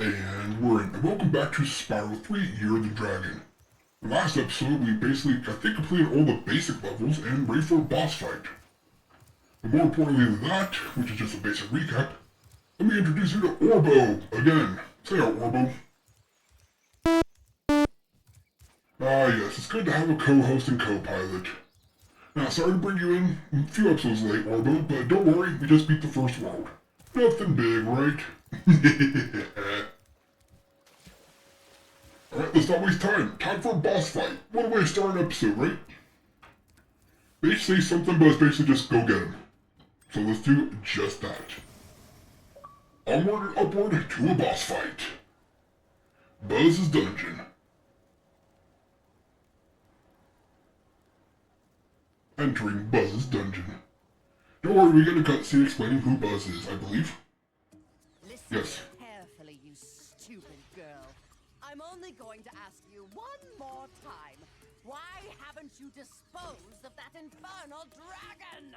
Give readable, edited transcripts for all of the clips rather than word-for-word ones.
And we're in. And welcome back to Spyro 3, Year of the Dragon. Last episode, we basically, I think, completed all the basic levels and ready for a boss fight. But more importantly than that, which is just a basic recap, let me introduce you to Orbo again. Say out, Orbo. Ah yes, it's good to have a co-host and co-pilot. Now, sorry to bring you in a few episodes late, Orbo, but don't worry, we just beat the first world. Nothing big, right? Alright, let's not waste time. Time for a boss fight. What a way to start an episode, right? They say something, but it's basically just go get him. So let's do just that. Onward and upward to a boss fight. Buzz's Dungeon. Entering Buzz's Dungeon. Don't worry, we get a cutscene explaining who Buzz is, I believe. Listen yes. Carefully, you stupid girl. I'm only going to ask you one more time. Why haven't you disposed of that infernal dragon?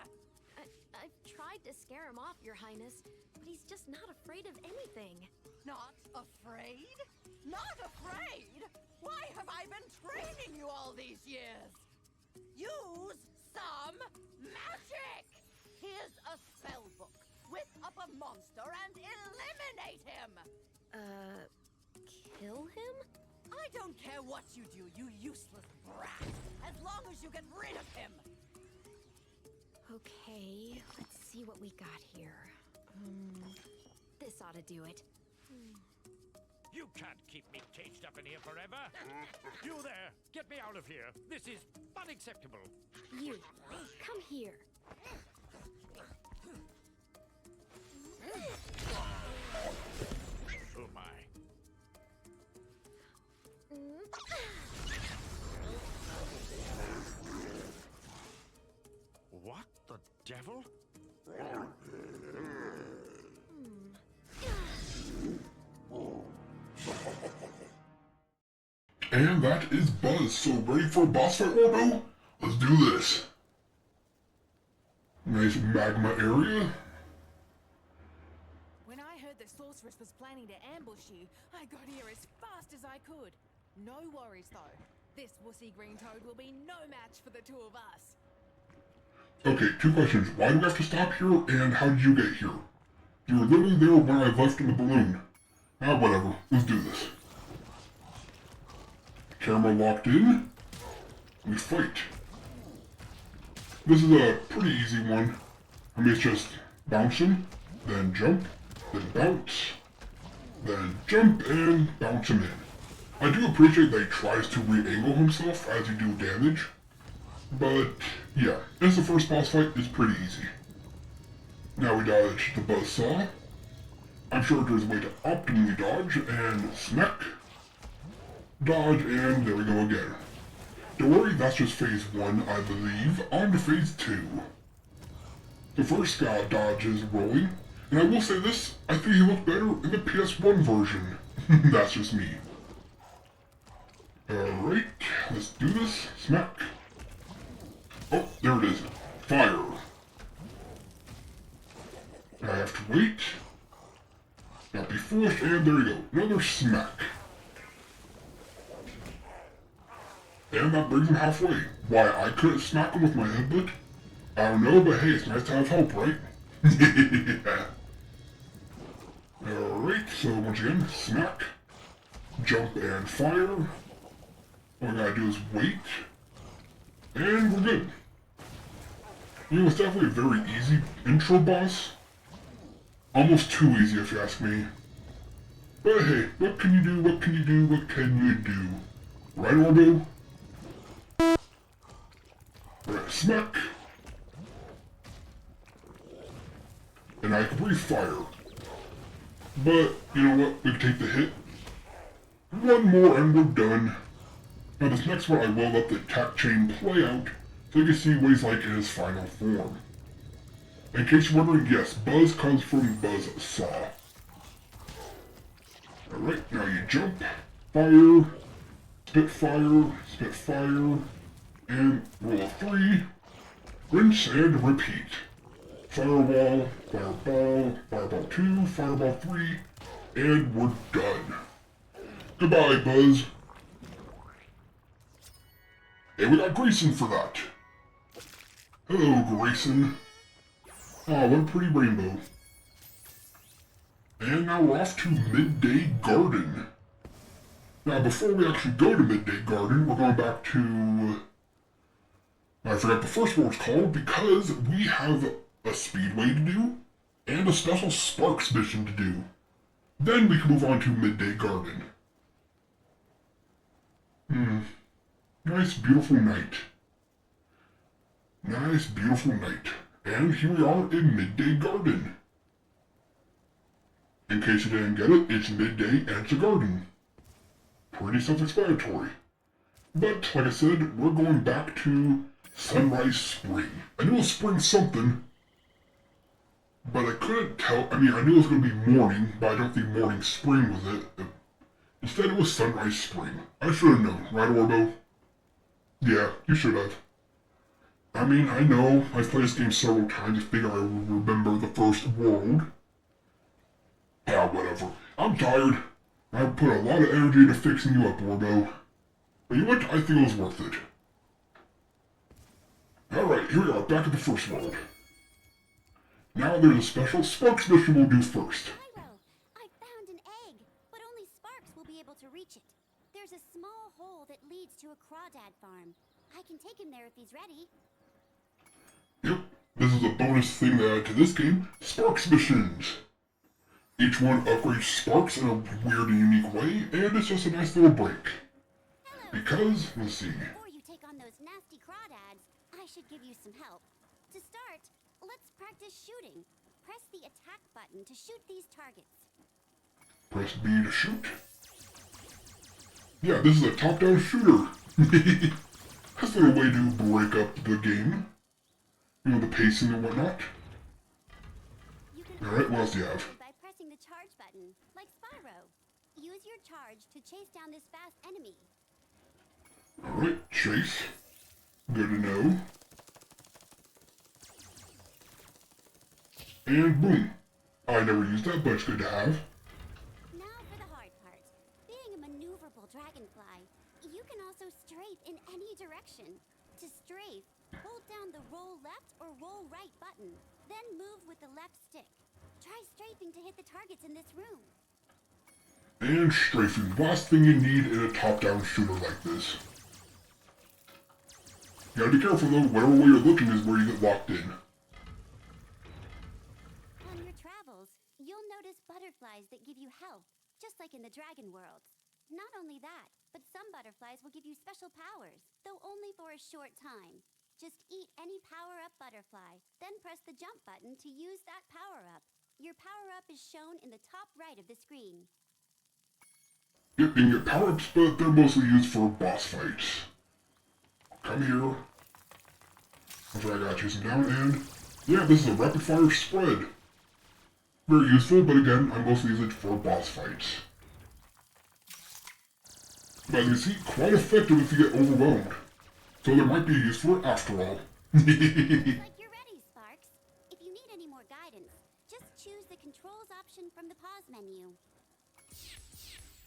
I've tried to scare him off, Your Highness, but he's just not afraid of anything. Not afraid? Not afraid? Why have I been training you all these years? Use some magic! Here's a spell book. Whip up a monster and eliminate him! Kill him? I don't care what you do, you useless brat, as long as you get rid of him! Okay, let's see what we got here. This ought to do it. You can't keep me caged up in here forever. You there, get me out of here. This is unacceptable. You, come here. Oh my. What the devil? And that is Buzz, so ready for a boss fight, Orbo? Let's do this. Nice magma area. When I heard the sorceress was planning to ambush you, I got here as fast as I could. No worries though. This wussy green toad will be no match for the two of us. Okay, two questions. Why do we have to stop here, and how did you get here? You were literally there when I left in the balloon. Ah, whatever. Let's do this. Camera locked in. We fight. This is a pretty easy one. I mean, it's just bounce him, then jump, then bounce, then jump, and bounce him in. I do appreciate that he tries to re-angle himself as you do damage, but yeah, as the first boss fight is pretty easy. Now we dodge the buzzsaw. I'm sure there's a way to optimally dodge, and smack, dodge, and there we go again. Don't worry, that's just phase 1, I believe. On to phase 2. The first guy dodge is rolling, and I will say this, I think he looked better in the PS1 version. That's just me. Alright, let's do this. Smack. Oh, there it is. Fire. I have to wait. Not be foolish, and there you go. Another smack. And that brings him halfway. Why I couldn't smack him with my headbutt? I don't know, but hey, it's nice to have help, right? Yeah. Alright, so once again, smack, jump, and fire. All I gotta do is wait, and we're good. You know, it's definitely a very easy intro boss. Almost too easy if you ask me. But hey, what can you do, what can you do, what can you do? Right, Orbo? Right, smack. And I can breathe fire. But, you know what, we can take the hit. One more and we're done. Now this next one I will let the attack chain play out, so you can see what he's like in his final form. In case you're wondering, yes, Buzz comes from Buzzsaw. Alright, now you jump, fire, spit fire, and roll a 3, rinse and repeat. Fireball, fireball, fireball 2, fireball 3, and we're done. Goodbye, Buzz. And we got Grayson for that. Hello, Grayson. Oh, what a pretty rainbow. And now we're off to Midday Garden. Now, before we actually go to Midday Garden, we're going back to... I forgot the first world's called, because we have a speedway to do, and a special Sparks mission to do. Then we can move on to Midday Garden. Nice, beautiful night. Nice, beautiful night. And here we are in Midday Garden. In case you didn't get it, it's midday and it's a garden. Pretty self-explanatory. But, like I said, we're going back to Sunrise Spring. I knew it was spring something, but I couldn't tell. I mean, I knew it was going to be morning, but I don't think morning spring was it. Instead, it was Sunrise Spring. I should have known, right, Orbo? Yeah, you should have. I mean, I know, I've played this game several times to figure I would remember the first world. Yeah, whatever. I'm tired. I put a lot of energy into fixing you up, Orbo. But you know what? I think it was worth it. Alright, here we are, back at the first world. Now there's a special Sparks mission we'll do first. Spyro, I found an egg, but only Sparks will be able to reach it. There's a small hole that leads to a crawdad farm. I can take him there if he's ready. Yep, this is a bonus thing to add to this game, Sparks missions. Each one upgrades Sparks in a weird and unique way, and it's just a nice little break. Hello. Because, let's see. Before you take on those nasty crawdads, I should give you some help. To start, let's practice shooting. Press the attack button to shoot these targets. Press B to shoot. Yeah, this is a top-down shooter. That's a little way to break up the game. You know, the pacing and whatnot. Alright, what else do you have? By pressing the charge button, like Spyro. Use your charge to chase down this fast enemy. Alright, chase. Good to know. And boom. I never used that, but it's good to have. Now for the hard part. Being a maneuverable dragonfly, you can also strafe in any direction. To strafe, hold down the roll left or roll right button, then move with the left stick. Try strafing to hit the targets in this room. And strafing, last thing you need in a top-down shooter like this. You gotta be careful though, whatever way you're looking is where you get locked in. On your travels, you'll notice butterflies that give you health, just like in the dragon world. Not only that, but some butterflies will give you special powers, though only for a short time. Just eat any power-up butterfly, then press the jump button to use that power-up. Your power-up is shown in the top right of the screen. Yep, you can get power-ups, but they're mostly used for boss fights. Come here. After I gotta chase him down, and yeah, this is a rapid-fire spread. Very useful, but again, I mostly use it for boss fights. But as you can see, quite effective if you get overwhelmed. So there might be a use for it after all. Like you're ready, Sparks. If you need any more guidance, just choose the controls option from the pause menu.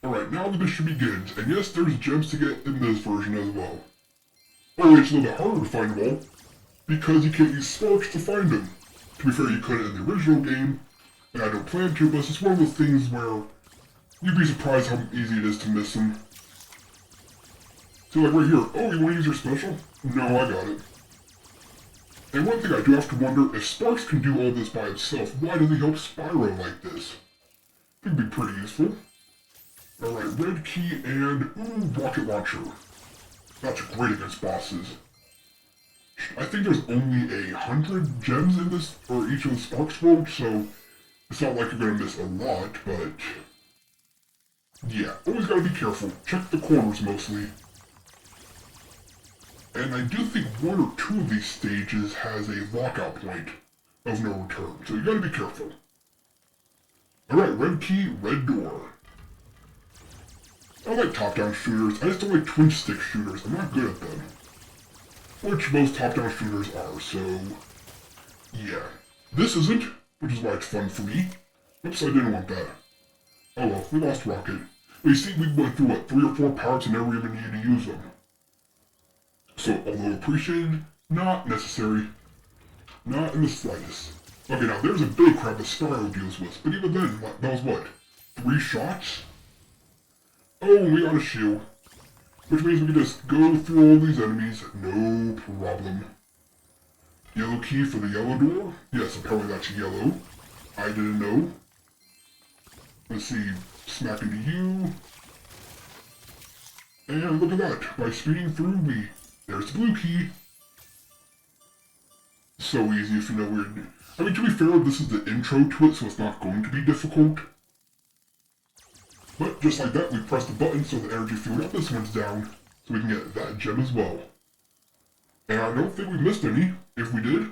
Alright, now the mission begins, and yes, there's gems to get in this version as well. Only it's a little bit harder to find them all, because you can't use Sparks to find them. To be fair, you could in the original game, and I don't plan to, but it's just one of those things where you'd be surprised how easy it is to miss them. So like right here, oh, you want to use your special? No, I got it. And one thing I do have to wonder, if Sparks can do all this by himself, why does he help Spyro like this? I think it'd be pretty useful. Alright, red key and, ooh, rocket launcher. That's great against bosses. I think there's only 100 gems in this, or each of the Sparks worlds, so it's not like you're gonna miss a lot, but yeah, always gotta be careful. Check the corners mostly. And I do think one or two of these stages has a lockout point of no return, so you gotta be careful. Alright, red key, red door. I like top-down shooters, I just don't like twin-stick shooters, I'm not good at them. Which most top-down shooters are, so yeah. This isn't, which is why it's fun for me. Oops, I didn't want that. Oh well, we lost Rocket. But you see, we went through, what, 3 or 4 parts and never even needed to use them. So, although appreciated, not necessary. Not in the slightest. Okay, now there's a big crowd that Spyro deals with, but even then, that was what? 3 shots? Oh, we got a shield. Which means we can just go through all these enemies, no problem. Yellow key for the yellow door? Yes, apparently that's yellow. I didn't know. Let's see, smack into you. And look at that, by speeding through, there's the blue key. So easy if you know where to. I mean, to be fair, this is the intro to it, so it's not going to be difficult. But just like that, we press the button so the energy field up this one's down, so we can get that gem as well. And I don't think we missed any. If we did,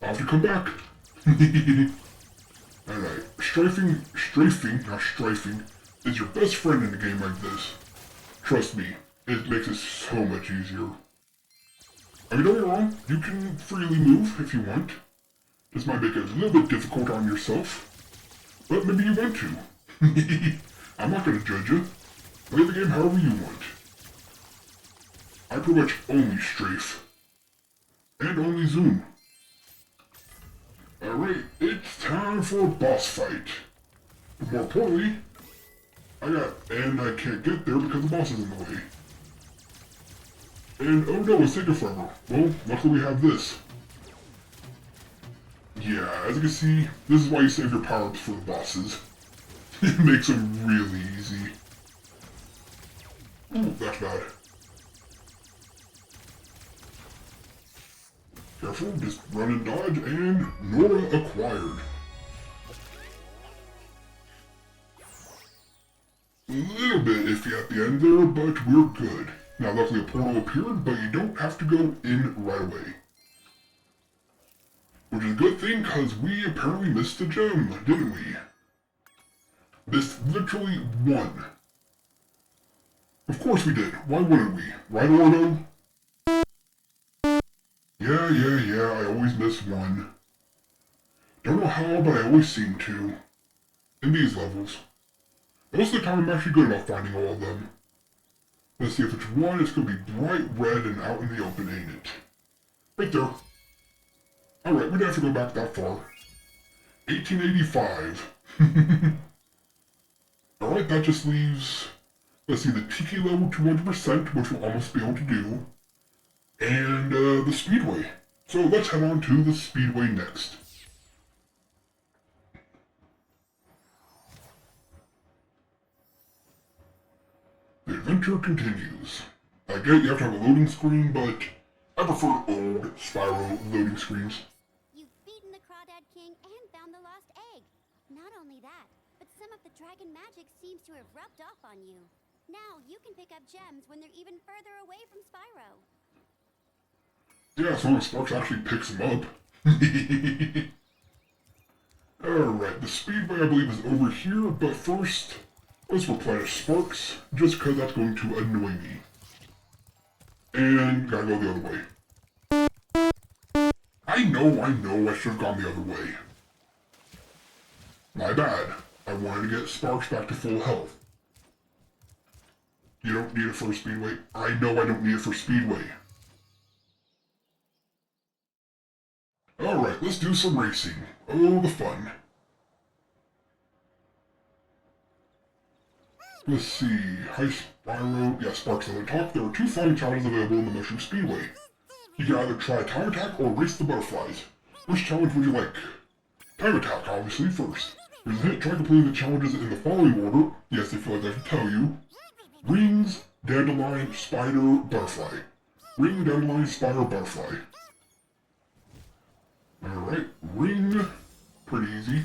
I'll have to come back. Alright, strafing, is your best friend in a game like this. Trust me, it makes it so much easier. I mean, don't get me wrong, you can freely move if you want. This might make it a little bit difficult on yourself, but maybe you want to. I'm not gonna judge you. Play the game however you want. I pretty much only strafe. And only zoom. Alright, it's time for a boss fight. But more importantly, I can't get there because the boss is in the way. And oh no, it's taking forever. Well, luckily we have this. Yeah, as you can see, this is why you save your power-ups for the bosses. It makes them really easy. Ooh, that's bad. Careful, just run and dodge, and Nora acquired. A little bit iffy at the end there, but we're good. Now luckily a portal appeared, but you don't have to go in right away. Which is a good thing, because we apparently missed a gem, didn't we? Missed literally one. Of course we did. Why wouldn't we? Right, Orbo? Yeah, I always miss one. Don't know how, but I always seem to. In these levels. Most of the time I'm actually good about finding all of them. Let's see if it's one, it's gonna be bright red and out in the open, ain't it? Right there. Alright, we didn't have to go back that far. 1885. Alright, that just leaves, let's see, the Tiki level 200%, which we'll almost be able to do. And the Speedway. So let's head on to the Speedway next. The adventure continues. I get you have to have a loading screen, but I prefer old Spyro loading screens. You've beaten the Crawdad King and found the lost egg. Not only that, but some of the dragon magic seems to have rubbed off on you. Now you can pick up gems when they're even further away from Spyro. Yeah, as long as Sparks actually picks him up. Alright, the Speedway I believe is over here, but first, let's replenish Sparks, just because that's going to annoy me. And gotta go the other way. I know, I should have gone the other way. My bad. I wanted to get Sparks back to full health. You don't need it for Speedway. I know I don't need it for Speedway. Alright, let's do some racing. Oh, the fun. Let's see. Hi, Spyro. Yeah, Sparks on the top. There are 2 flying challenges available in the Mushroom Speedway. You can either try Time Attack or Race the Butterflies. Which challenge would you like? Time Attack, obviously, first. There's a hint. Try completing the challenges in the following order. Yes, they feel like I should tell you. Rings, Dandelion, Spider, Butterfly. Ring, Dandelion, Spider, Butterfly. Alright, ring. Pretty easy.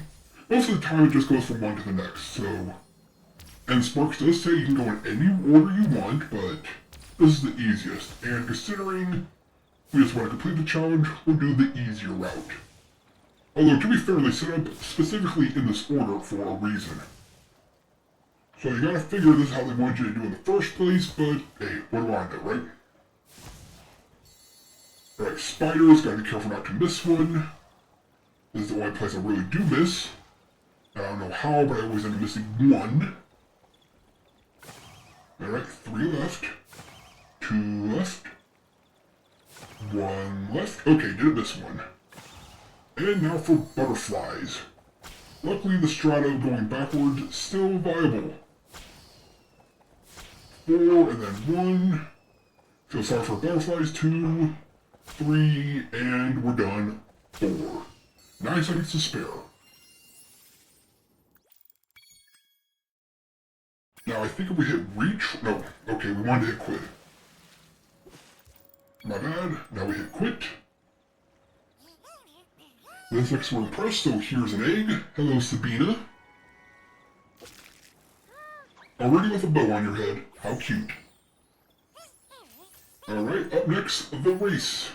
Most of the time it just goes from one to the next, so... And Sparks does say you can go in any order you want, but this is the easiest. And considering we just want to complete the challenge, we'll do the easier route. Although, to be fair, they set up specifically in this order for a reason. So you gotta figure this is how they wanted you to do in the first place, but hey, what do I know, right? Alright, spiders, gotta be careful not to miss one. This is the only place I really do miss. I don't know how, but I always end up missing one. Alright, 3 left. 2 left. 1 left. Okay, did miss one. And now for butterflies. Luckily, the strato going backward still viable. 4 and then 1. Feel sorry for butterflies. 2, 3, and we're done. 4. 9 seconds to spare. Now I think if we hit reach, no, okay, we wanted to hit quit. My bad, now we hit quit. This next we're impressed, so here's an egg. Hello, Sabina. Already with a bow on your head, how cute. Alright, up next, the race.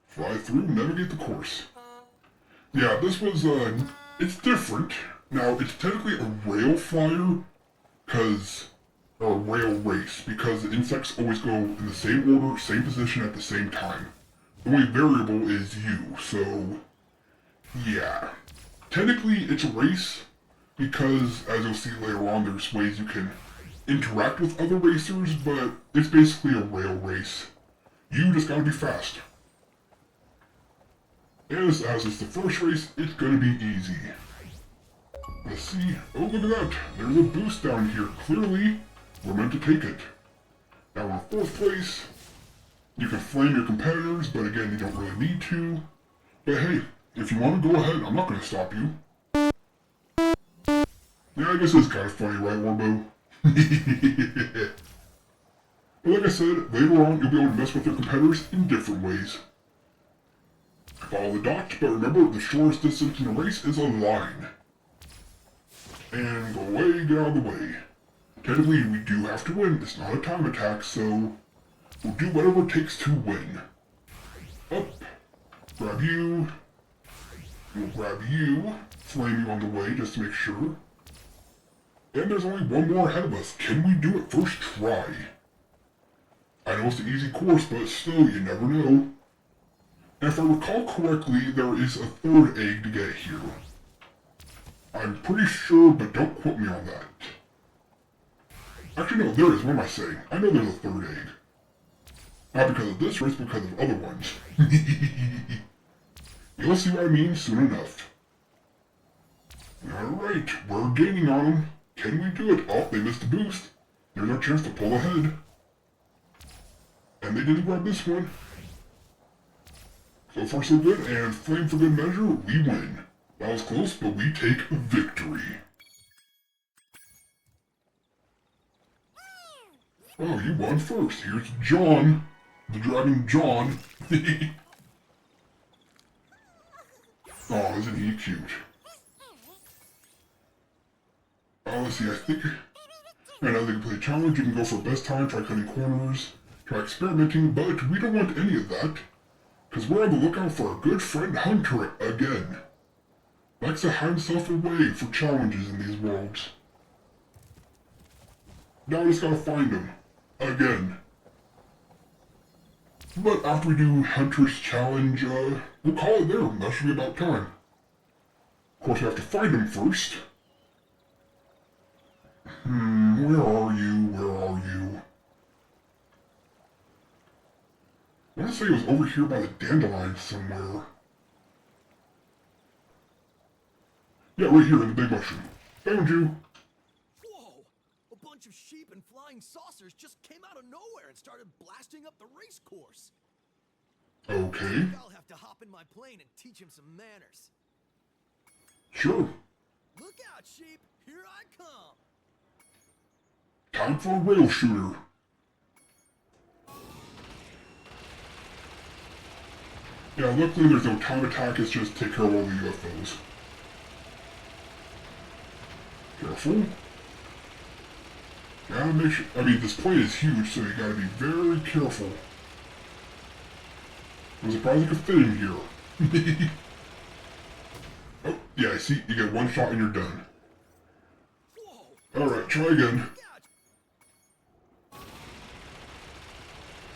Fly through, navigate the course. Yeah, this was, it's different. Now, it's technically a rail flyer, or a rail race, because the insects always go in the same order, same position at the same time. The only variable is you, so, yeah. Technically, it's a race, because, as you'll see later on, there's ways you can interact with other racers, but it's basically a rail race. You just gotta be fast. As it's the first race, it's gonna be easy. Let's see. Oh, look at that. There's a boost down here. Clearly, we're meant to take it. Now we're in 4th place. You can flame your competitors, but again, you don't really need to. But hey, if you want to go ahead, I'm not going to stop you. Yeah, I guess it's kind of funny, right, Orbo? But like I said, later on, you'll be able to mess with your competitors in different ways. Follow the dots, but remember, the shortest distance in a race is a line. And go away, get out of the way. Technically, we do have to win. It's not a time attack, so we'll do whatever it takes to win. Up. Grab you. We'll grab you. Flame you on the way, just to make sure. And there's only one more ahead of us. Can we do it first try? I know it's an easy course, but still, you never know. And if I recall correctly, there is a 3rd egg to get here. I'm pretty sure, but don't quote me on that. Actually, no, there is. What am I saying? I know there's a 3rd egg. Not because of this race, because of other ones. You'll see what I mean soon enough. Alright, we're gaining on them. Can we do it? Oh, they missed a boost. There's our chance to pull ahead. And they didn't grab this one. So far so good, and flame for good measure, we win. That was close, but we take victory. Oh, you won first. Here's John. The Dragon John. Oh, isn't he cute? Let's see, I think... Right now they can play a challenge, you can go for best time, try cutting corners, try experimenting, but we don't want any of that. Because we're on the lookout for our good friend Hunter again. Likes to hide himself away for challenges in these worlds. Now we just gotta find him. Again. But after we do Hunter's challenge, we'll call it there. That should be about time. Of course, we have to find him first. Where are you? Where are you? I want to say he was over here by the dandelion somewhere. Yeah, right here in the big mushroom. Found you. Whoa! A bunch of sheep and flying saucers just came out of nowhere and started blasting up the race course. Okay. I think I'll have to hop in my plane and teach him some manners. Sure. Look out, sheep! Here I come! Time for a rail shooter. Yeah, luckily there's no time attack, it's just take care of all the UFOs. Careful. Gotta make sure, I mean, this plane is huge, so you gotta be very careful. I'm surprised you could fit in here. Oh, yeah, I see, you get one shot and you're done. Alright, try again.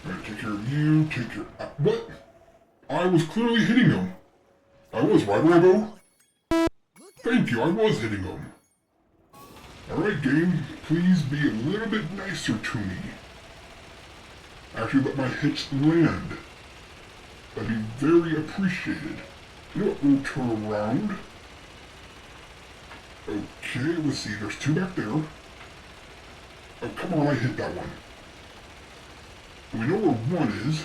Alright, take care of you, take care... what? I was clearly hitting him. I was right, Orbo. Thank you, I was hitting them. Alright, game, please be a little bit nicer to me. Actually, let my hits land. That'd be very appreciated. You know what, we'll turn around. Okay, let's see, there's two back there. Oh, come on, I hit that one. We know where one is.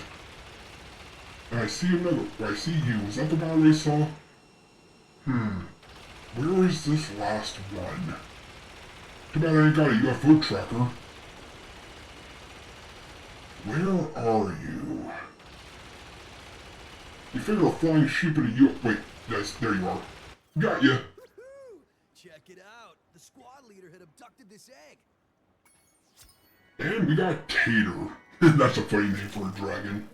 And I see another. I see you. Is that the one I saw? Where is this last one? Too bad I ain't got a UFO tracker. Where are you? You figure a flying sheep in a UFO. Wait, yes, there you are. Got ya. Check it out. The squad leader had abducted this egg. And we got Tater. That's a funny name for a dragon.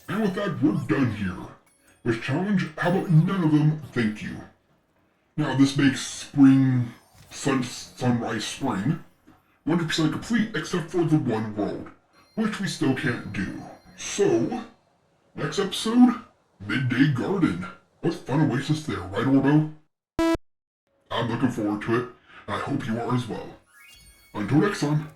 And with that, we're done here. With challenge, how about none of them, thank you. Now this makes spring, sunrise spring, 100% complete except for the one world, which we still can't do. So, next episode, Midday Garden. What fun awaits us there, right Orbo? I'm looking forward to it, and I hope you are as well. Until next time.